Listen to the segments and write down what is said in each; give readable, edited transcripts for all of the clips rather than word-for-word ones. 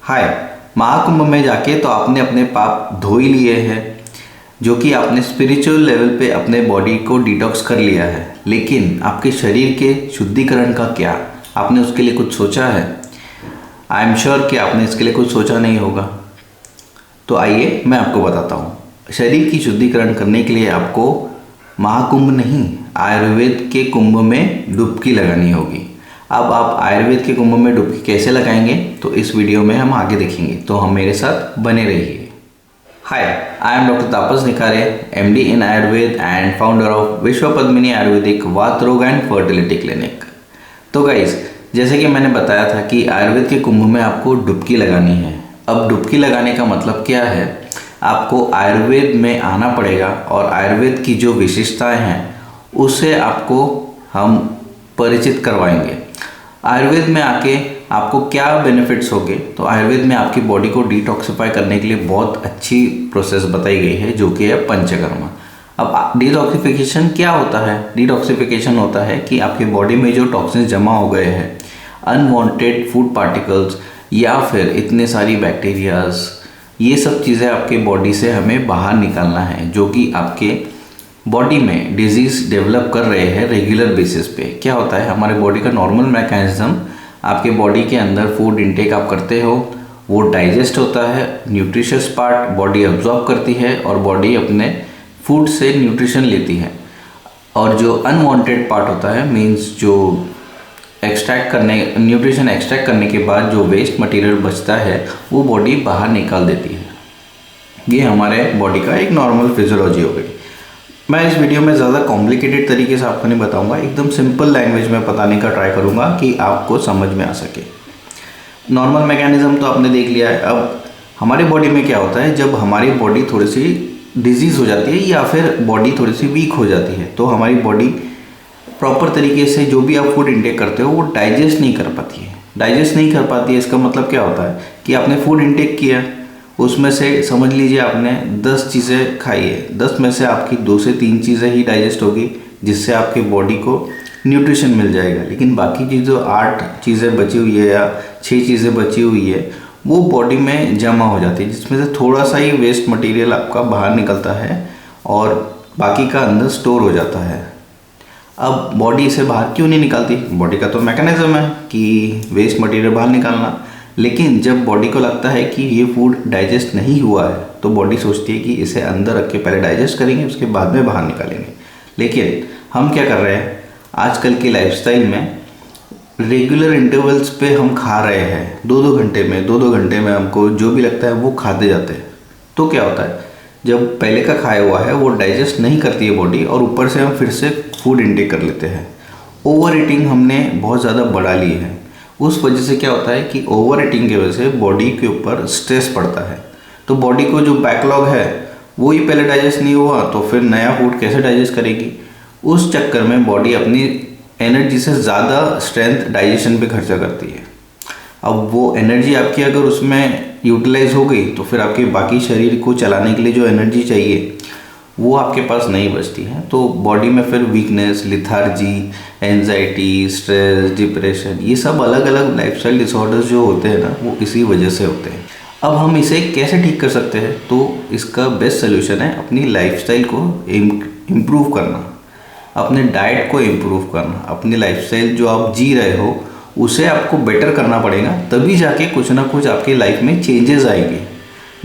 हाय। महाकुंभ में जाके तो आपने अपने पाप धो ही लिए हैं, जो कि आपने स्पिरिचुअल लेवल पे अपने बॉडी को डिटॉक्स कर लिया है। लेकिन आपके शरीर के शुद्धिकरण का क्या? आपने उसके लिए कुछ सोचा है? आई एम श्योर कि आपने इसके लिए कुछ सोचा नहीं होगा। तो आइए मैं आपको बताता हूँ। शरीर की शुद्धिकरण करने के लिए आपको महाकुंभ नहीं, आयुर्वेद के कुंभ में डुबकी लगानी होगी। अब आप आयुर्वेद के कुंभ में डुबकी कैसे लगाएंगे, तो इस वीडियो में हम आगे देखेंगे, तो हम मेरे साथ बने रहिए। Hi, I am doctor Tapas Nikhare, MD in Ayurveda and founder of Vishwa Padmini Ayurvedic Vaat Rog and fertility clinic. तो गाइस, जैसे कि मैंने बताया था कि आयुर्वेद के कुंभ में आपको डुबकी लगानी है। अब डुबकी लगाने का मतलब क्या है? आपको आयुर्वेद में आना पड़ेगा और आयुर्वेद की जो विशेषताएं हैं उससे आपको हम परिचित करवाएंगे। आयुर्वेद में आके आपको क्या बेनिफिट्स होंगे, तो आयुर्वेद में आपकी बॉडी को डिटॉक्सिफाई करने के लिए बहुत अच्छी प्रोसेस बताई गई है, जो कि है पंचकर्मा। अब डिटॉक्सिफिकेशन क्या होता है? डिटॉक्सिफिकेशन होता है कि आपकी बॉडी में जो टॉक्सिन्स जमा हो गए हैं, अनवांटेड फूड पार्टिकल्स या फिर इतने सारी बैक्टीरियाज, ये सब चीज़ें आपके बॉडी से हमें बाहर निकालना है, जो कि आपके बॉडी में डिजीज़ डेवलप कर रहे हैं रेगुलर बेसिस पे। क्या होता है, हमारे बॉडी का नॉर्मल मैकेनिज्म, आपके बॉडी के अंदर फूड इनटेक आप करते हो, वो डाइजेस्ट होता है, न्यूट्रिशियस पार्ट बॉडी अब्जॉर्ब करती है और बॉडी अपने फूड से न्यूट्रिशन लेती है। और जो अनवांटेड पार्ट होता है, मीन्स जो न्यूट्रिशन एक्सट्रैक्ट करने के बाद जो वेस्ट मटेरियल बचता है, वो बॉडी बाहर निकाल देती है। ये हमारे बॉडी का एक नॉर्मल फिजियोलॉजी हो गई। मैं इस वीडियो में ज़्यादा कॉम्प्लिकेटेड तरीके से आपको नहीं बताऊंगा, एकदम सिंपल लैंग्वेज में बताने का ट्राई करूंगा कि आपको समझ में आ सके। नॉर्मल मैकेनिज्म तो आपने देख लिया है। अब हमारी बॉडी में क्या होता है, जब हमारी बॉडी थोड़ी सी डिजीज़ हो जाती है या फिर बॉडी थोड़ी सी वीक हो जाती है, तो हमारी बॉडी प्रॉपर तरीके से जो भी आप फूड इंटेक करते हो वो डाइजेस्ट नहीं कर पाती है। डाइजेस्ट नहीं कर पाती है, इसका मतलब क्या होता है कि आपने फूड इंटेक किया, उसमें से समझ लीजिए आपने 10 चीज़ें खाई है, 10 में से आपकी 2 से 3 चीज़ें ही डाइजेस्ट होगी, जिससे आपके बॉडी को न्यूट्रिशन मिल जाएगा। लेकिन बाकी की जो 8 चीज़ें बची हुई है या 6 चीज़ें बची हुई है, वो बॉडी में जमा हो जाती है, जिसमें से थोड़ा सा ही वेस्ट मटेरियल आपका बाहर निकलता है और बाकी का अंदर स्टोर हो जाता है। अब बॉडी इसे बाहर क्यों नहीं निकालती? बॉडी का तो मैकेनिज्म है कि वेस्ट मटेरियल बाहर निकालना। लेकिन जब बॉडी को लगता है कि ये फूड डाइजेस्ट नहीं हुआ है, तो बॉडी सोचती है कि इसे अंदर रख के पहले डाइजेस्ट करेंगे, उसके बाद में बाहर निकालेंगे। लेकिन हम क्या कर रहे हैं, आजकल की लाइफस्टाइल में रेगुलर इंटरवल्स पे हम खा रहे हैं, 2-2 घंटे में, 2-2 घंटे में हमको जो भी लगता है वो खाते जाते हैं। तो क्या होता है, जब पहले का खाया हुआ है वो डाइजेस्ट नहीं करती है बॉडी, और ऊपर से हम फिर से फूड इंटेक कर लेते हैं। ओवर ईटिंग हमने बहुत ज़्यादा बढ़ा ली है। उस वजह से क्या होता है कि ओवर ईटिंग की वजह से बॉडी के ऊपर स्ट्रेस पड़ता है। तो बॉडी को जो बैकलॉग है वो ही पहले डाइजेस्ट नहीं हुआ, तो फिर नया फूड कैसे डाइजेस्ट करेगी? उस चक्कर में बॉडी अपनी एनर्जी से ज़्यादा स्ट्रेंथ डाइजेशन पे खर्चा करती है। अब वो एनर्जी आपकी अगर उसमें यूटिलाइज हो गई, तो फिर आपके बाकी शरीर को चलाने के लिए जो एनर्जी चाहिए वो आपके पास नहीं बचती है। तो बॉडी में फिर weakness, lethargy, anxiety, stress, depression, ये सब अलग अलग लाइफस्टाइल डिसऑर्डर्स जो होते हैं ना, वो इसी वजह से होते हैं। अब हम इसे कैसे ठीक कर सकते हैं? तो इसका बेस्ट सोल्यूशन है अपनी लाइफस्टाइल को इम्प्रूव करना, अपने डाइट को इम्प्रूव करना। अपनी लाइफस्टाइल जो आप जी रहे हो उसे आपको बेटर करना पड़ेगा, तभी जाके कुछ ना कुछ आपकी लाइफ में चेंजेस आएंगे।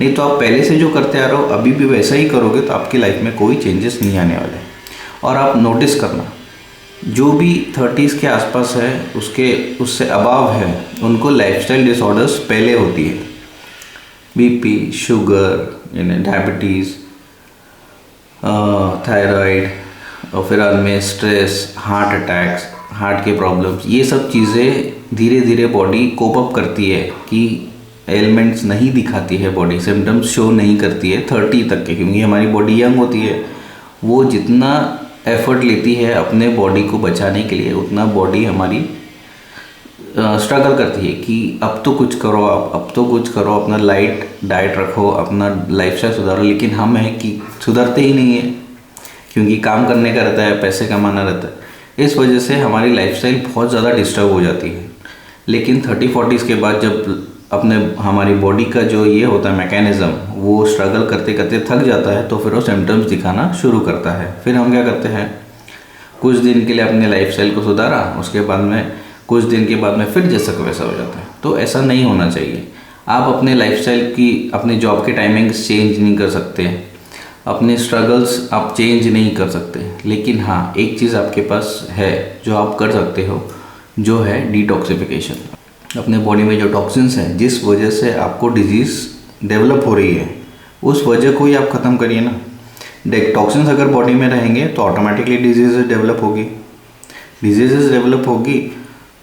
नहीं तो आप पहले से जो करते आ रहे हो अभी भी वैसा ही करोगे, तो आपकी लाइफ में कोई चेंजेस नहीं आने वाले। और आप नोटिस करना, जो भी 30s के आसपास है, उससे अबाव है, उनको लाइफस्टाइल डिसऑर्डर्स पहले होती है। बीपी, शुगर, डायबिटीज़, थायराइड, और फिर में स्ट्रेस, हार्ट अटैक्स, हार्ट के प्रॉब्लम्स, ये सब चीज़ें धीरे धीरे बॉडी कोप अप करती है कि एलिमेंट्स नहीं दिखाती है, बॉडी सिम्टम्स शो नहीं करती है 30 तक के, क्योंकि हमारी बॉडी यंग होती है। वो जितना एफर्ट लेती है अपने बॉडी को बचाने के लिए, उतना बॉडी हमारी स्ट्रगल करती है कि अब तो कुछ करो, अब तो कुछ करो, अपना लाइट डाइट रखो, अपना लाइफस्टाइल सुधारो। लेकिन हम हैं कि सुधरते ही नहीं है, क्योंकि काम करने का रहता है, पैसे कमाना रहता है। इस वजह से हमारी लाइफस्टाइल बहुत ज़्यादा डिस्टर्ब हो जाती है। लेकिन 30-40s के बाद जब अपने हमारी बॉडी का जो ये होता है मैकेनिज़्म, वो स्ट्रगल करते करते थक जाता है, तो फिर वो सिम्टम्स दिखाना शुरू करता है। फिर हम क्या करते हैं, कुछ दिन के लिए अपने लाइफस्टाइल को सुधारा, उसके बाद में कुछ दिन के बाद में फिर जैसा का वैसा हो जाता है। तो ऐसा नहीं होना चाहिए। आप अपने लाइफस्टाइल की, अपने जॉब के टाइमिंग्स चेंज नहीं कर सकते, अपने स्ट्रगल्स आप चेंज नहीं कर सकते, लेकिन हाँ एक चीज़ आपके पास है जो आप कर सकते हो, जो है डिटॉक्सिफिकेशन। अपने बॉडी में जो टॉक्सिन्स हैं, जिस वजह से आपको डिजीज़ डेवलप हो रही है, उस वजह को ही आप ख़त्म करिए ना। टॉक्सिन्स अगर बॉडी में रहेंगे तो ऑटोमेटिकली डिजीज़ डेवलप होगी। डिजीज़ डेवलप होगी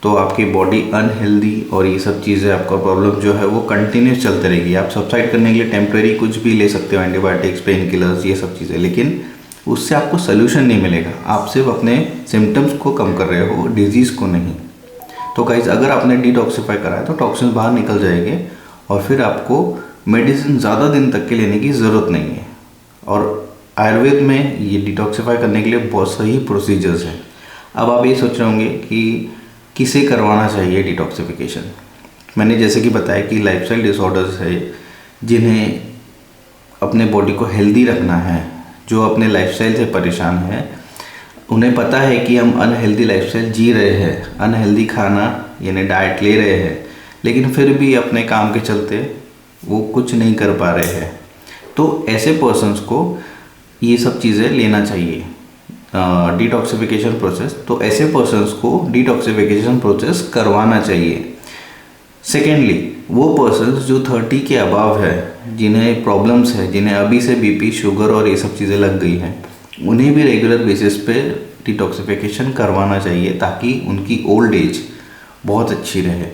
तो आपकी बॉडी अनहेल्दी और ये सब चीज़ें, आपका प्रॉब्लम जो है वो कंटिन्यूस चलते रहेगी। आप सबसाइड करने के लिए टेम्प्रेरी कुछ भी ले सकते हो, एंटीबायोटिक्स, पेन किलर्स, ये सब चीज़ें, लेकिन उससे आपको सोल्यूशन नहीं मिलेगा। आप सिर्फ अपने सिम्टम्स को कम कर रहे हो, डिजीज़ को नहीं। तो गाइज, अगर आपने डिटॉक्सिफाई करा है तो टॉक्सिन्स बाहर निकल जाएंगे और फिर आपको मेडिसिन ज़्यादा दिन तक के लेने की ज़रूरत नहीं है। और आयुर्वेद में ये डिटॉक्सिफाई करने के लिए बहुत सही प्रोसीजर्स हैं। अब आप ये सोच रहे होंगे कि किसे करवाना चाहिए डिटॉक्सिफिकेशन। मैंने जैसे कि बताया कि लाइफस्टाइल डिसऑर्डर्स है, जिन्हें अपने बॉडी को हेल्दी रखना है, जो अपने लाइफस्टाइल से परेशान है, उन्हें पता है कि हम अनहेल्दी लाइफस्टाइल जी रहे हैं, अनहेल्दी खाना यानी डाइट ले रहे हैं, लेकिन फिर भी अपने काम के चलते वो कुछ नहीं कर पा रहे हैं। तो ऐसे पर्सन्स को ये सब चीज़ें लेना चाहिए, डिटॉक्सिफिकेशन प्रोसेस। तो ऐसे पर्सन्स को डिटॉक्सिफिकेशन प्रोसेस करवाना चाहिए। सेकेंडली, वो पर्सन्स जो 30 के अबाव है, जिन्हें प्रॉब्लम्स है, जिन्हें अभी से बीपी, शुगर और ये सब चीज़ें लग गई हैं, उन्हें भी रेगुलर बेसिस पे डिटॉक्सिफिकेशन करवाना चाहिए, ताकि उनकी ओल्ड एज बहुत अच्छी रहे।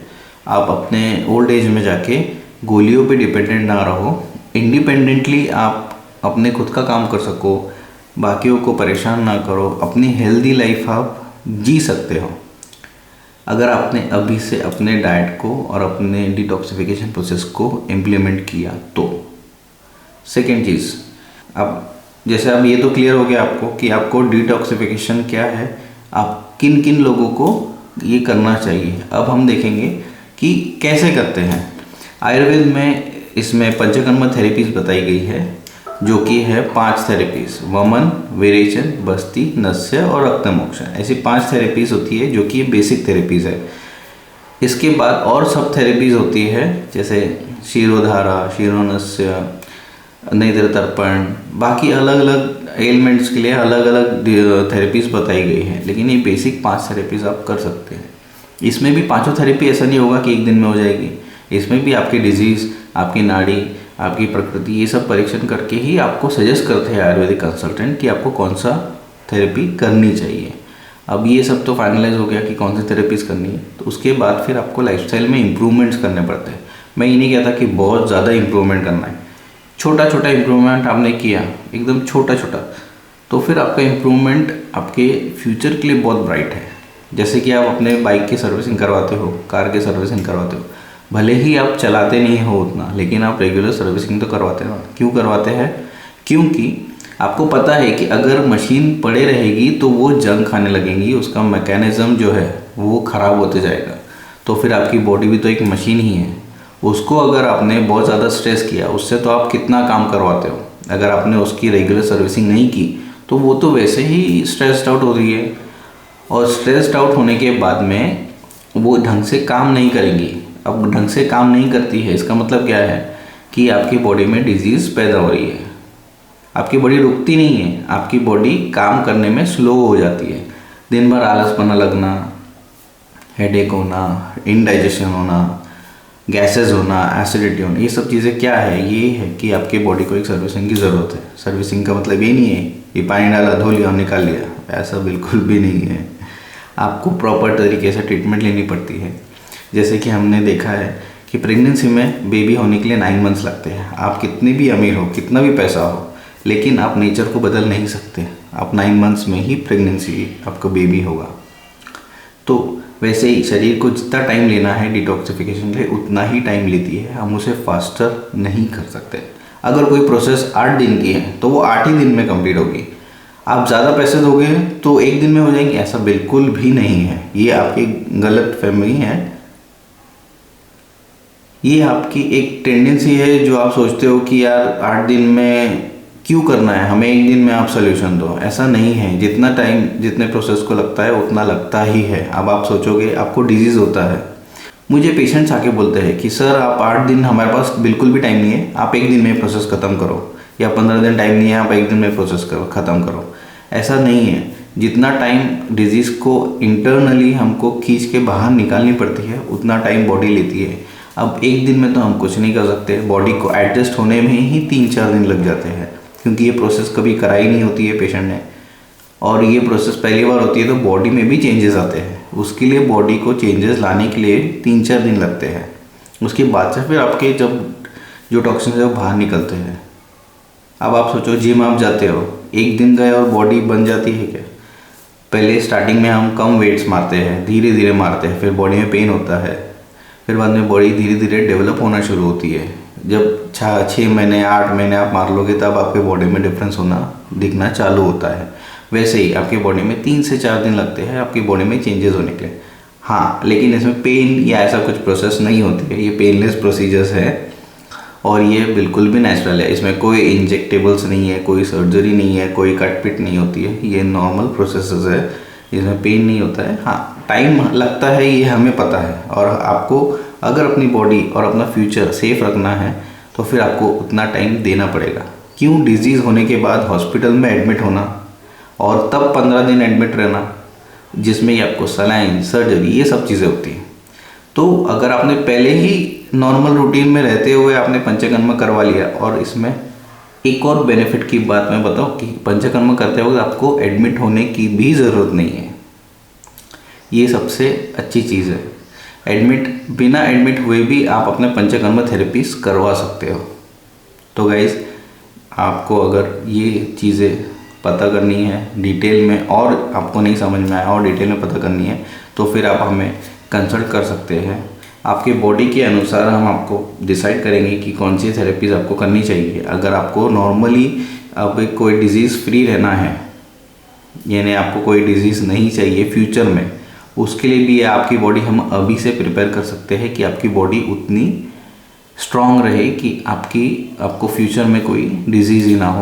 आप अपने ओल्ड एज में जाके गोलियों पे डिपेंडेंट ना रहो, इंडिपेंडेंटली आप अपने खुद का काम कर सको, बाकियों को परेशान ना करो, अपनी हेल्दी लाइफ आप जी सकते हो अगर आपने अभी से अपने डाइट को और अपने डिटॉक्सिफिकेशन प्रोसेस को इम्प्लीमेंट किया तो। सेकेंड चीज़, अब जैसे अब ये तो क्लियर हो गया आपको कि आपको डिटॉक्सिफिकेशन क्या है, आप किन किन लोगों को ये करना चाहिए। अब हम देखेंगे कि कैसे करते हैं। आयुर्वेद में इसमें पंचकर्म थेरेपीज बताई गई है, जो कि है 5 थेरेपीज, वमन, विरेचन, बस्ती, नस्य और रक्तमोक्षण। ऐसी 5 थेरेपीज होती है जो कि बेसिक थेरेपीज है। इसके बाद और सब थेरेपीज होती है, जैसे शिरोधारा, शिरोनस्य, नेत्र तर्पण, बाकी अलग अलग एलिमेंट्स के लिए अलग अलग थेरेपीज बताई गई है, लेकिन ये बेसिक 5 थेरेपीज आप कर सकते हैं। इसमें भी 5 थेरेपी ऐसा नहीं होगा कि एक दिन में हो जाएगी। इसमें भी आपकी डिजीज़, आपकी नाड़ी, आपकी प्रकृति, ये सब परीक्षण करके ही आपको सजेस्ट करते हैं आयुर्वेदिक कंसल्टेंट कि आपको कौन सा थेरेपी करनी चाहिए। अब ये सब तो फाइनलाइज हो गया कि कौन सी थेरेपीज़ करनी है, तो उसके बाद फिर आपको लाइफस्टाइल में इम्प्रूवमेंट्स करने पड़ते हैं। मैं ये नहीं कहता कि बहुत ज़्यादा इम्प्रूवमेंट करना है, छोटा छोटा इम्प्रूवमेंट आपने किया, एकदम छोटा छोटा, तो फिर आपका इम्प्रूवमेंट आपके फ्यूचर के लिए बहुत ब्राइट है। जैसे कि आप अपने बाइक की सर्विसिंग करवाते हो, कार की सर्विसिंग करवाते हो, भले ही आप चलाते नहीं हो उतना, लेकिन आप रेगुलर सर्विसिंग तो करवाते हो। क्यों करवाते हैं? क्योंकि आपको पता है कि अगर मशीन पड़े रहेगी तो वो जंग खाने लगेंगी, उसका मैकेनिज़्म जो है वो ख़राब होते जाएगा। तो फिर आपकी बॉडी भी तो एक मशीन ही है, उसको अगर आपने बहुत ज़्यादा स्ट्रेस किया, उससे तो आप कितना काम करवाते हो, अगर आपने उसकी रेगुलर सर्विसिंग नहीं की तो वो तो वैसे ही स्ट्रेस्ड आउट हो रही है, और स्ट्रेस्ड आउट होने के बाद में वो ढंग से काम नहीं करेंगी। अब ढंग से काम नहीं करती है, इसका मतलब क्या है कि आपकी बॉडी में डिजीज़ पैदा हो रही है। आपकी बॉडी रुकती नहीं है, आपकी बॉडी काम करने में स्लो हो जाती है। दिन भर आलसपना लगना, हेडेक होना, इनडाइजेशन होना, गैसेस होना, एसिडिटी होना, ये सब चीज़ें क्या है? ये है कि आपकी बॉडी को एक सर्विसिंग की ज़रूरत है। सर्विसिंग का मतलब ये नहीं है कि पानी डाला, धो लिया और निकाल लिया, ऐसा बिल्कुल भी नहीं है। आपको प्रॉपर तरीके से ट्रीटमेंट लेनी पड़ती है। जैसे कि हमने देखा है कि प्रेगनेंसी में बेबी होने के लिए 9 मंथ्स लगते हैं। आप कितने भी अमीर हो, कितना भी पैसा हो, लेकिन आप नेचर को बदल नहीं सकते। आप 9 मंथ्स में ही प्रेगनेंसी आपका बेबी होगा। तो वैसे ही शरीर को जितना टाइम लेना है डिटॉक्सिफिकेशन के लिए, उतना ही टाइम लेती है। हम उसे फास्टर नहीं कर सकते। अगर कोई प्रोसेस 8 दिन की है तो वो 8 ही दिन में कंप्लीट होगी। आप ज़्यादा पैसे दोगे तो 1 दिन में हो जाएंगे, ऐसा बिल्कुल भी नहीं है। ये आपकी गलत फहमी है। ये आपकी एक टेंडेंसी है जो आप सोचते हो कि यार 8 दिन में क्यों करना है, हमें एक दिन में आप सोल्यूशन दो। ऐसा नहीं है, जितना टाइम जितने प्रोसेस को लगता है उतना लगता ही है। अब आप सोचोगे आपको डिजीज़ होता है। मुझे पेशेंट्स आके बोलते हैं कि सर आप 8 दिन, हमारे पास बिल्कुल भी टाइम नहीं है, आप एक दिन में प्रोसेस ख़त्म करो, या 15 दिन टाइम नहीं है, आप एक दिन में प्रोसेस करो, ख़त्म करो। ऐसा नहीं है, जितना टाइम डिजीज़ को इंटरनली हमको खींच के बाहर निकालनी पड़ती है उतना टाइम बॉडी लेती है। अब एक दिन में तो हम कुछ नहीं कर सकते, बॉडी को एडजस्ट होने में ही 3-4 दिन लग जाते हैं, क्योंकि ये प्रोसेस कभी कराई नहीं होती है पेशेंट ने, और ये प्रोसेस पहली बार होती है तो बॉडी में भी चेंजेस आते हैं। उसके लिए बॉडी को चेंजेस लाने के लिए 3-4 दिन लगते हैं। उसके बाद से फिर आपके जब जो टॉक्सिन है वो बाहर निकलते हैं। अब आप सोचो, जिम आप जाते हो, एक दिन गए और बॉडी बन जाती है क्या? पहले स्टार्टिंग में हम कम वेट्स मारते हैं, धीरे धीरे मारते हैं, फिर बॉडी में पेन होता है, फिर बाद में बॉडी धीरे धीरे डेवलप होना शुरू होती है। जब 6 महीने 8 महीने आप मार लोगे तब आपके बॉडी में डिफरेंस होना दिखना चालू होता है। वैसे ही आपकी बॉडी में 3 से 4 दिन लगते हैं आपकी बॉडी में चेंजेस होने के लिए। हाँ, लेकिन इसमें पेन या ऐसा कुछ प्रोसेस नहीं होती है, ये पेनलेस प्रोसीजर्स है और ये बिल्कुल भी नेचुरल है। इसमें कोई इंजेक्टेबल्स नहीं है, कोई सर्जरी नहीं है, कोई कट पिट नहीं होती है। ये नॉर्मल प्रोसेसेस है, इसमें पेन नहीं होता है। हाँ, टाइम लगता है, ये हमें पता है। और आपको अगर अपनी बॉडी और अपना फ्यूचर सेफ रखना है तो फिर आपको उतना टाइम देना पड़ेगा। क्यों? डिजीज़ होने के बाद हॉस्पिटल में एडमिट होना और तब 15 दिन एडमिट रहना, जिसमें ही आपको सलाइन, सर्जरी, ये सब चीज़ें होती हैं। तो अगर आपने पहले ही नॉर्मल रूटीन में रहते हुए आपने पंचकर्म करवा लिया, और इसमें एक और बेनिफिट की बात मैं बताऊं कि पंचकर्म करते वक्त आपको एडमिट होने की भी ज़रूरत नहीं है। ये सबसे अच्छी चीज़ है। बिना एडमिट हुए भी आप अपने पंचकर्म थेरेपीज करवा सकते हो। तो गाइज़, आपको अगर ये चीज़ें पता करनी है डिटेल में, और आपको नहीं समझ में आया और डिटेल में पता करनी है, तो फिर आप हमें कंसल्ट कर सकते हैं। आपके बॉडी के अनुसार हम आपको डिसाइड करेंगे कि कौन सी थेरेपीज़ आपको करनी चाहिए। अगर आपको नॉर्मली अब कोई डिज़ीज़ फ्री रहना है, यानी आपको कोई डिज़ीज़ नहीं चाहिए फ्यूचर में, उसके लिए भी आपकी बॉडी हम अभी से प्रिपेयर कर सकते हैं कि आपकी बॉडी उतनी स्ट्रांग रहे कि आपको फ्यूचर में कोई डिज़ीज़ ही ना हो।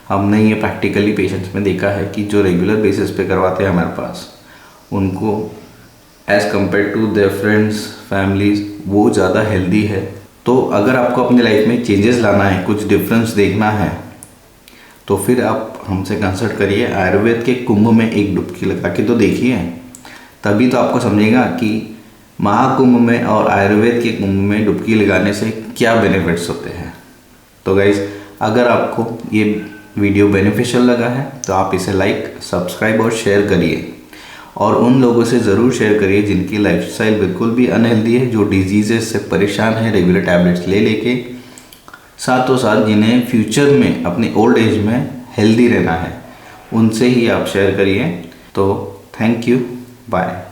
हमने ये प्रैक्टिकली पेशेंट्स में देखा है कि जो रेगुलर बेसिस पे करवाते हैं हमारे पास, उनको as compare to their friends, families, वो ज़्यादा हेल्दी है। तो अगर आपको अपनी लाइफ में चेंजेस लाना है, कुछ डिफरेंस देखना है, तो फिर आप हमसे कंसल्ट करिए। आयुर्वेद के कुंभ में एक डुबकी लगा के तो देखिए, तभी तो आपको समझेगा कि महाकुंभ में और आयुर्वेद के कुंभ में डुबकी लगाने से क्या बेनिफिट्स होते हैं। तो गाइज़, अगर आपको ये वीडियो बेनिफिशियल लगा है तो आप इसे लाइक, सब्सक्राइब और शेयर करिए, और उन लोगों से ज़रूर शेयर करिए जिनकी लाइफस्टाइल बिल्कुल भी अनहेल्दी है, जो डिजीज़ से परेशान है रेगुलर टैबलेट्स ले लेके, साथों साथ जिन्हें फ्यूचर में अपनी ओल्ड एज में हेल्दी रहना है, उनसे ही आप शेयर करिए। तो थैंक यू, बाय।